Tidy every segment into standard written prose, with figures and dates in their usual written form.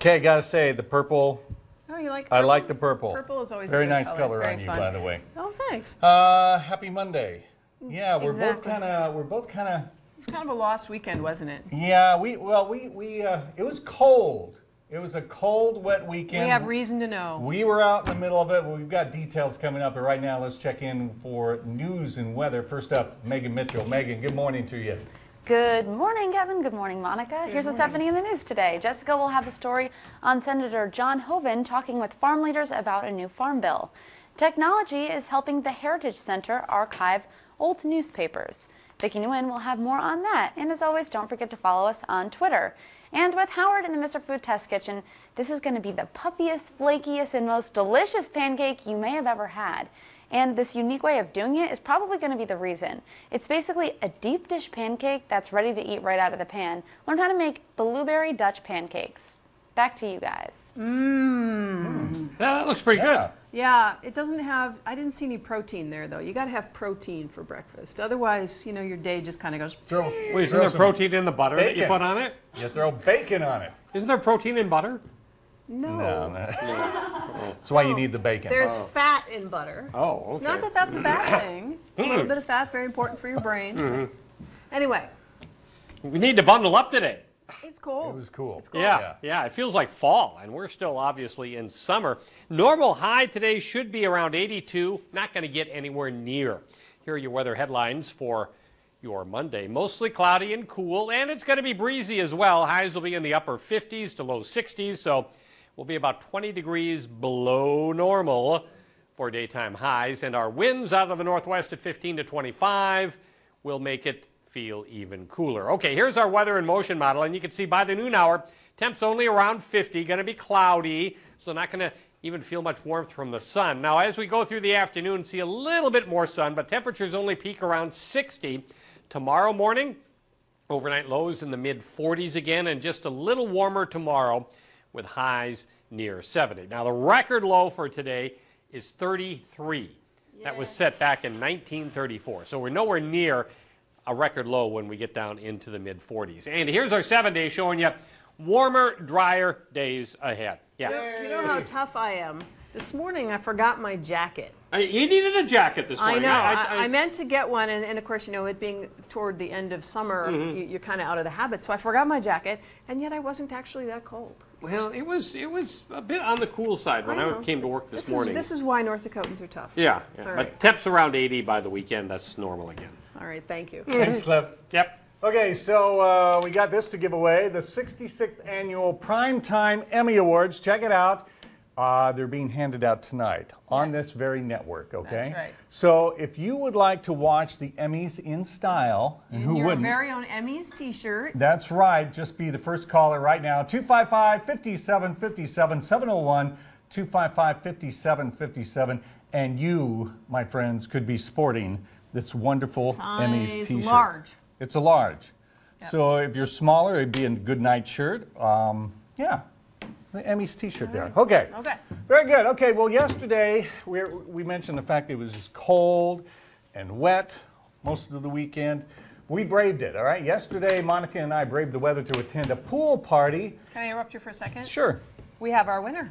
Okay, gotta say, the purple. Oh, you like purple? I like the purple. Purple is always very a good nice color It's on you, fun. by the way. Oh, thanks. Happy Monday. Yeah, we're Exactly. both kind of. It's kind of a lost weekend, wasn't it? Yeah, it was cold. It was a cold, wet weekend. We have reason to know. We were out in the middle of it. We've got details coming up, but right now let's check in for news and weather. First up, Megan Mitchell. Megan, good morning to you. Good morning, Kevin. Good morning, Monica. Here's what's happening in the news today. Jessica will have a story on Senator John Hoeven talking with farm leaders about a new farm bill. Technology is helping the Heritage Center archive old newspapers. Vicki Nguyen will have more on that. And as always, don't forget to follow us on Twitter. And with Howard in the Mr. Food Test Kitchen, this is going to be the puffiest, flakiest, and most delicious pancake you may have ever had. And this unique way of doing it is probably going to be the reason. It's basically a deep dish pancake that's ready to eat right out of the pan. Learn how to make blueberry Dutch pancakes. Back to you guys. Yeah, that looks pretty good. Yeah, it doesn't have, I didn't see any protein there though. You got to have protein for breakfast. Otherwise, you know, your day just kind of goes. Well, isn't there protein in the butter that you put on it? You throw bacon on it. Isn't there protein in butter? No. That's why you need the bacon. There's fat in butter. Oh, okay. Not that that's a bad thing. A little bit of fat, very important for your brain. Anyway. We need to bundle up today. It's cold. It was cool. It's cold. Yeah, it feels like fall, and we're still obviously in summer. Normal high today should be around 82. Not going to get anywhere near. Here are your weather headlines for your Monday. Mostly cloudy and cool, and it's going to be breezy as well. Highs will be in the upper 50s to low 60s, so we'll be about 20 degrees below normal for daytime highs, and our winds out of the northwest at 15 to 25 will make it feel even cooler. Okay, here's our weather in motion model, and you can see by the noon hour, temps only around 50, going to be cloudy, so not going to even feel much warmth from the sun. Now, as we go through the afternoon, see a little bit more sun, but temperatures only peak around 60. Tomorrow morning, overnight lows in the mid-40s again, and just a little warmer tomorrow with highs near 70. Now, the record low for today is 33. That was set back in 1934, so we're nowhere near a record low when we get down into the mid-40s. And here's our 7-day showing you warmer, drier days ahead. Yeah. You know how tough I am. This morning I forgot my jacket. You needed a jacket this morning. I know. I meant to get one, and of course, you know, it being toward the end of summer, you're kind of out of the habit. So I forgot my jacket, and yet I wasn't actually that cold. Well, it was a bit on the cool side when I came to work this morning. This is why North Dakotans are tough. Yeah. All right. But temps around 80 by the weekend. That's normal again. All right, thank you. Thanks, Cliff. Yep. Okay, so we got this to give away, the 66th Annual Primetime Emmy Awards. Check it out. They're being handed out tonight on this very network, okay? That's right. So if you would like to watch the Emmys in style, and who your wouldn't? very own Emmys t-shirt. That's right. Just be the first caller right now. 255-5757, 701-255-5757. And you, my friends, could be sporting this wonderful Emmys t-shirt. Large. It's a large. Yep. So if you're smaller, it'd be a good night shirt. Yeah, the Emmys t-shirt there. Okay. Okay. Very good. Okay, well, yesterday we mentioned the fact that it was just cold and wet most of the weekend. We braved it, all right? Yesterday, Monica and I braved the weather to attend a pool party. Can I interrupt you for a second? Sure. We have our winner.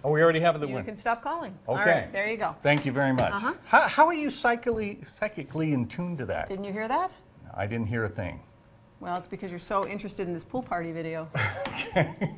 Oh, we already have the You winner. can stop calling. Okay. All right, there you go. Thank you very much. How are you psychically in tune to that? Didn't you hear that? I didn't hear a thing. Well, it's because you're so interested in this pool party video. Okay.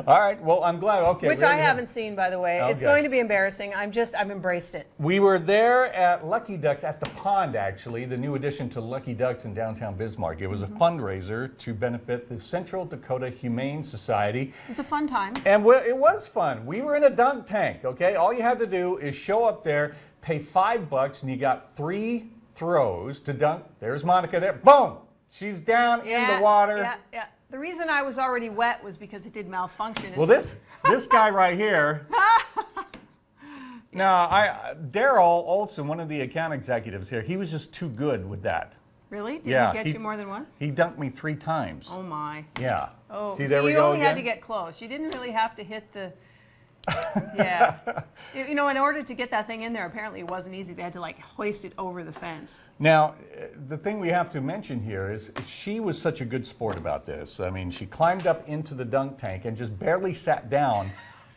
All right. Well, I'm glad. Okay. Which I haven't seen, by the way. Okay. It's going to be embarrassing. I've embraced it. We were there at Lucky Ducks at the pond, actually, the new addition to Lucky Ducks in downtown Bismarck. It was a fundraiser to benefit the Central Dakota Humane Society. It's a fun time. And it was fun. We were in a dunk tank, okay? All you had to do is show up there, pay $5, and you got 3 throws to dunk. There's Monica there. Boom! She's down in the water. Yeah. The reason I was already wet was because it did malfunction. Well, this guy right here. Now, Daryl Olson, one of the account executives here, he was just too good with that. Really? Did he get you more than once? He dunked me 3 times. Oh my. Yeah. Oh, See, there we you go only again. had to get close. You didn't really have to hit the Yeah. You know, in order to get that thing in there, apparently it wasn't easy. They had to like hoist it over the fence. Now, the thing we have to mention here is she was such a good sport about this. I mean, she climbed up into the dunk tank and just barely sat down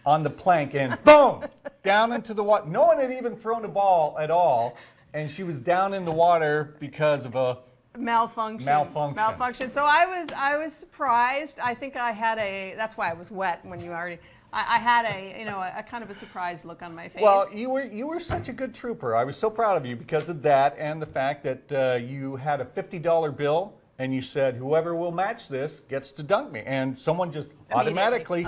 on the plank and boom, down into the water. No one had even thrown a ball at all, and she was down in the water because of a malfunction. So I was surprised. I think I had that's why I was wet when you already. I had a kind of a surprised look on my face. Well, you were such a good trooper. I was so proud of you because of that and the fact that you had a $50 bill and you said, whoever will match this gets to dunk me. And someone just immediately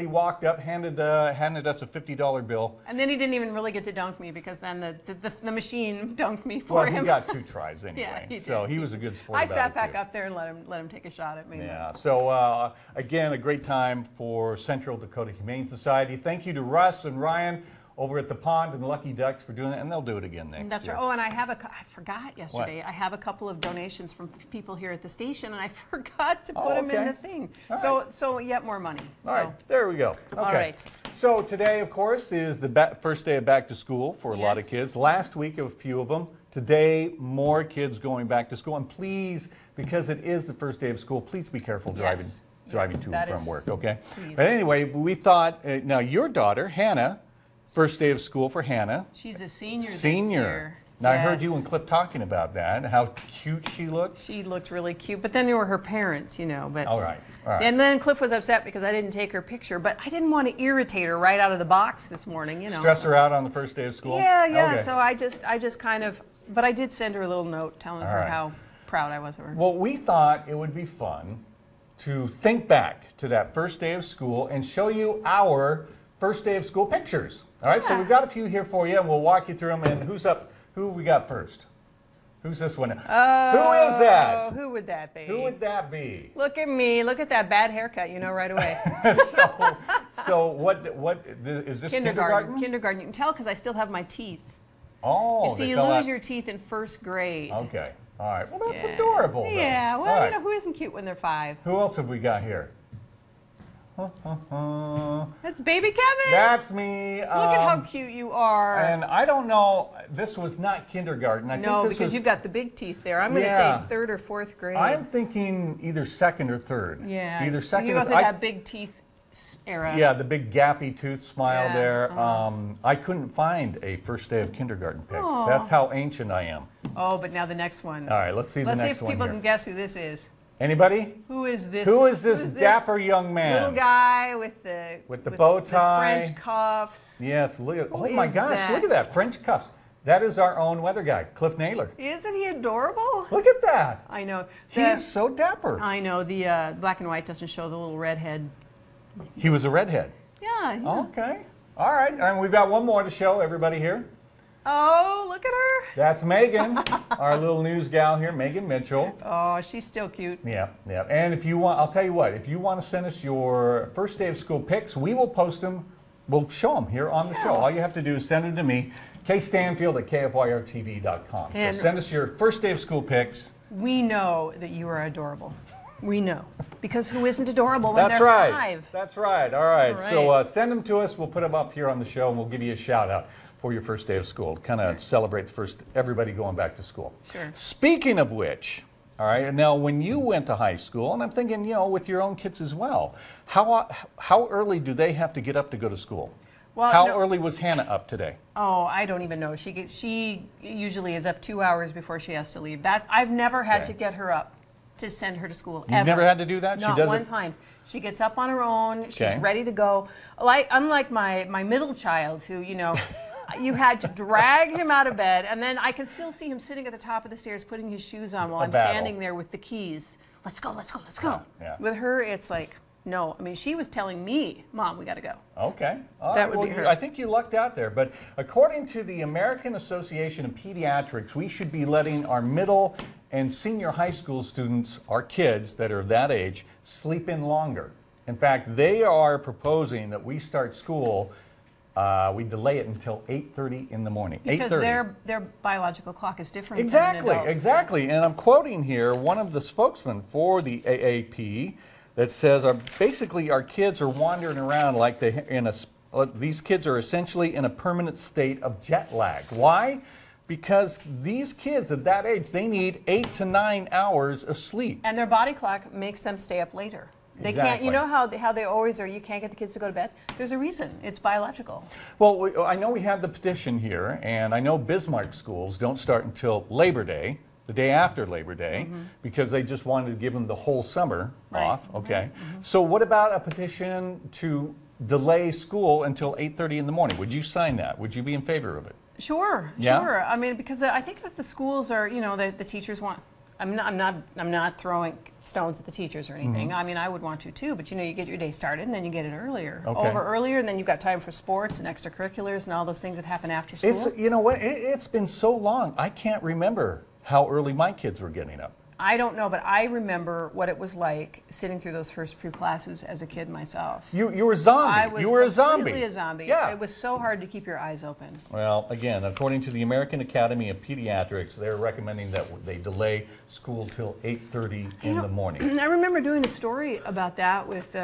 walked up, handed us a $50 bill. And then he didn't even really get to dunk me because then the machine dunked me for well, him. He got 2 tries anyway. Yeah, so he was a good sport. I sat back up there and let him take a shot at me. Yeah. So again, a great time for Central Dakota Humane Society. Thank you to Russ and Ryan over at the pond and Lucky Ducks for doing that, and they'll do it again next year. That's right. Oh, and I forgot yesterday. What? I have a couple of donations from people here at the station, and I forgot to put them in the thing. So yet more money. All right, there we go. Okay. All right. So today, of course, is the first day of back to school for a lot of kids. Last week, a few of them. Today, more kids going back to school. And please, because it is the first day of school, please be careful driving to and from work, okay? Please. But anyway, we thought, now your daughter, Hannah, first day of school for Hannah. She's a senior this year. Now, I heard you and Cliff talking about that, how cute she looked. She looked really cute, but then there were her parents, you know. But all right. And then Cliff was upset because I didn't take her picture, but I didn't want to irritate her right out of the box this morning, you know. Stress her out on the first day of school? Yeah. Okay. So I just kind of, but I did send her a little note telling her how proud I was of her. Well, we thought it would be fun to think back to that first day of school and show you our first day of school pictures. All right, so we've got a few here for you, and we'll walk you through them. And who's up? Who we got first? Who's this one? Who is that? Who would that be? Who would that be? Look at me. Look at that bad haircut. You know right away. so what is this? Kindergarten? Kindergarten. You can tell because I still have my teeth. Oh, you see, you lose your teeth in first grade. Okay. All right. Well, that's adorable. Though. Yeah. Well, you know, who isn't cute when they're 5? Who else have we got here? That's baby Kevin. That's me. Look at how cute you are. And I don't know, this was not kindergarten. I think this because you've got the big teeth there. I'm going to say 3rd or 4th grade. I'm thinking either 2nd or 3rd. Yeah. Either 2nd you go through that big teeth era. Yeah, the big gappy tooth smile there. I couldn't find a first day of kindergarten pic. That's how ancient I am. Oh, but now the next one. All right, let's see the next one. Let's see if people can guess who this is. Anybody? Who is this? Who is this dapper young man? Little guy with the bow tie, the French cuffs. Yes, look at. Oh my gosh, look at that French cuffs. That is our own weather guy, Cliff Naylor. Isn't he adorable? Look at that. I know. He is so dapper. I know. The black and white doesn't show the little redhead. He was a redhead. Yeah. Okay. All right, and we've got one more to show everybody here. Oh, look at her. That's Megan, our little news gal here, Megan Mitchell. Oh, she's still cute. Yeah. And if you want, I'll tell you what, if you want to send us your first day of school pics, we will post them. We'll show them here on the show. All you have to do is send them to me, kstanfield@KFYR-TV.com. So send us your first day of school pics. We know that you are adorable. We know. Because who isn't adorable when they're 5? That's right. All right. So send them to us. We'll put them up here on the show, and we'll give you a shout out for your first day of school. Kind of celebrate everybody going back to school. Sure. Speaking of which, all right, now when you went to high school, and I'm thinking, you know, with your own kids as well, how early do they have to get up to go to school? Well, how early was Hannah up today? Oh, I don't even know. She usually is up 2 hours before she has to leave. I've never had to get her up to send her to school. You've never had to do that? Not one time. She gets up on her own. She's ready to go. Unlike my middle child, who, you know, you had to drag him out of bed, and then I can still see him sitting at the top of the stairs putting his shoes on while I'm standing there with the keys. Let's go, let's go, let's go. Yeah. With her, it's like, no. I mean, she was telling me, Mom, we got to go. Okay. That would be her. I think you lucked out there. But according to the American Association of Pediatrics, we should be letting our middle and senior high school students, our kids that are that age, sleep in longer. In fact, they are proposing that we start school, we delay it until 8:30 in the morning. Because their biological clock is different Exactly, than adults. exactly. And I'm quoting here one of the spokesmen for the AAP, that says basically our kids are wandering around like these kids are essentially in a permanent state of jet lag. Why? Because these kids at that age, they need 8 to 9 hours of sleep. And their body clock makes them stay up later. They can't, you know how they always are, you can't get the kids to go to bed? There's a reason. It's biological. Well, I know we have the petition here, and I know Bismarck schools don't start until Labor Day, the day after Labor Day, because they just wanted to give them the whole summer off. Okay. So what about a petition to delay school until 8:30 in the morning? Would you sign that? Would you be in favor of it? Sure, Yeah? sure. I mean, because I think that the schools are, you know, the teachers want. I'm not throwing stones at the teachers or anything. I mean, I would want to too, but you know, you get your day started and then you get it earlier, over earlier, and then you've got time for sports and extracurriculars and all those things that happen after school. You know what? It's been so long. I can't remember how early my kids were getting up. I don't know, but I remember what it was like sitting through those first few classes as a kid myself. You were a zombie. You were a zombie. Completely a zombie. Yeah. It was so hard to keep your eyes open. Well, again, according to the American Academy of Pediatrics, they're recommending that they delay school till 8:30 in the morning. I remember doing a story about that with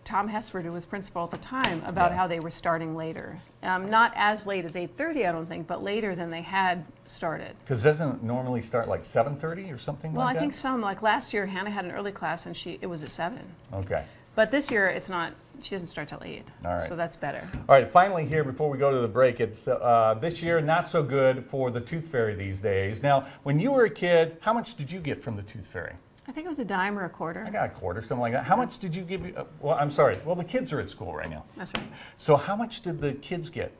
Tom Hesford, who was principal at the time, about how they were starting later. Not as late as 8:30, I don't think, but later than they had started. Because doesn't it normally start like 7:30 or something like that? Well, I think some, like last year, Hannah had an early class and it was at 7. Okay. But this year, it's not, she doesn't start till 8. All right. So that's better. All right, finally here, before we go to the break, it's this year not so good for the Tooth Fairy these days. Now, when you were a kid, how much did you get from the Tooth Fairy? I think it was a dime or a quarter. I got a quarter, something like that. How much did you give? Well, I'm sorry. Well, the kids are at school right now. That's right. So how much did the kids get?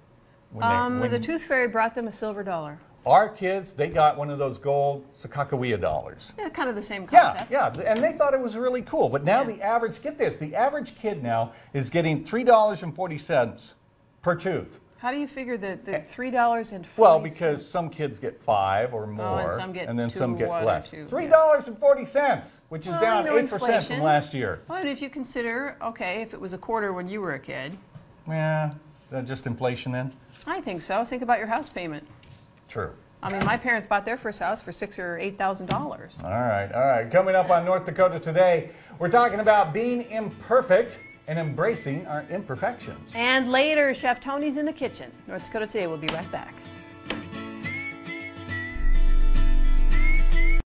When the Tooth Fairy brought them a silver dollar. Our kids, they got one of those gold Sakakawea dollars. Yeah, kind of the same concept. Yeah, and they thought it was really cool. But now the average, get this, the average kid now is getting $3.40 per tooth. How do you figure the $3.40? Well, because some kids get 5 or more, and some get then 2, some get 1 or less. 2. $3.40, which is down 8% inflation. from last year. Well, and if you consider, okay, if it was a quarter when you were a kid. Yeah, just inflation then? I think so. Think about your house payment. True. I mean, my parents bought their first house for $6,000 or $8,000. All right. Coming up on North Dakota Today, we're talking about being imperfect and embracing our imperfections. And later, Chef Tony's in the kitchen. North Dakota Today will be right back.